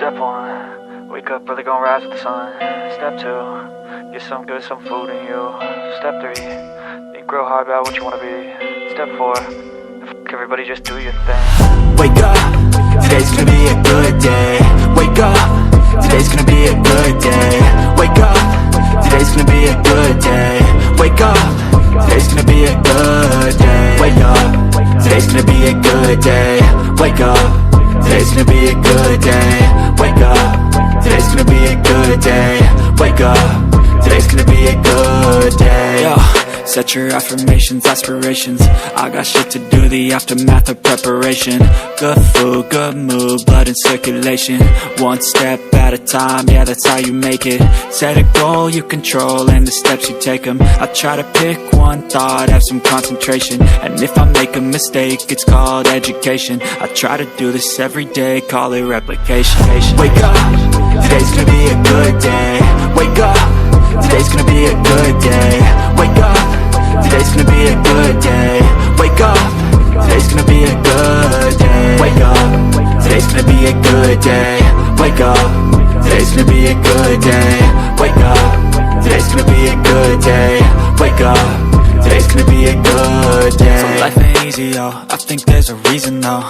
Step 1, wake up, really gonna rise with the sun. Step 2, get some good, some food in you. Step 3, think real hard about what you wanna be. Step 4, everybody just do your thing. Wake up, today's gonna be a good day. Wake up, today's gonna be a good day. Wake up, today's gonna be a good day. Wake up, today's gonna be a good day. Wake up, today's gonna be a good day. Wake up, today's gonna be a good day. Wake up, today's gonna be a good day. Wake up, today's gonna be a good day. Yo, set your affirmations, aspirations. I got shit to do, the aftermath of preparation. Good food, good mood, blood in circulation. One step at a time, yeah, that's how you make it. Set a goal you control and the steps you take them. I try to pick one thought, have some concentration. And if I make a mistake, it's called education. I try to do this every day, call it replication. Wake up, today's gonna be a good day. Wake up, today's gonna be a good day. Wake up, today's gonna be a good day. Wake up, today's gonna be a good day. Wake up, today's gonna be a good day. Wake up, today's gonna be a good day. Wake up, today's gonna be a good day. Wake up, today's gonna be a good day. So life ain't easy, yo, I think there's a reason though.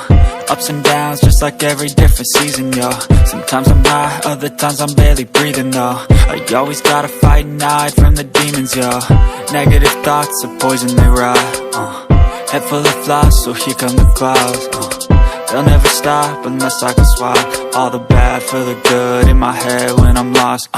Ups and downs, just like every different season, yo. Sometimes I'm high, other times I'm barely breathing, though. I always gotta fight and hide from the demons, yo. Negative thoughts are poison, they rot. Head full of flies, so here come the clouds. They'll never stop unless I can swap all the bad for the good in my head when I'm lost.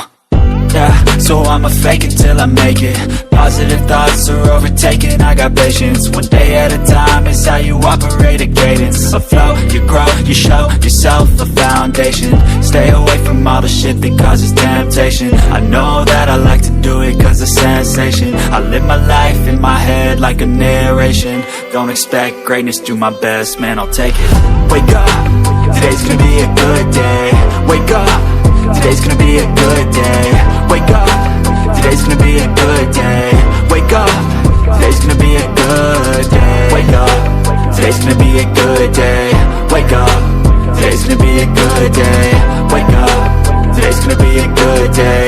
Yeah, so I'ma fake it till I make it. Positive thoughts are overtaken, I got patience. One day at a time is how you operate a cadence. A flow, you grow, you show yourself a foundation. Stay away from all the shit that causes temptation. I know that I like to do it cause it's sensation. I live my life in my head like a narration. Don't expect greatness, do my best, man, I'll take it. Wake up, today's gonna be a good day. Wake up, today's gonna be a good day. Wake up, today's gonna be a good day. Wake up, today's gonna be a good day. Wake up, today's gonna be a good day. Wake up, today's gonna be a good day. Wake up, today's gonna be a good day.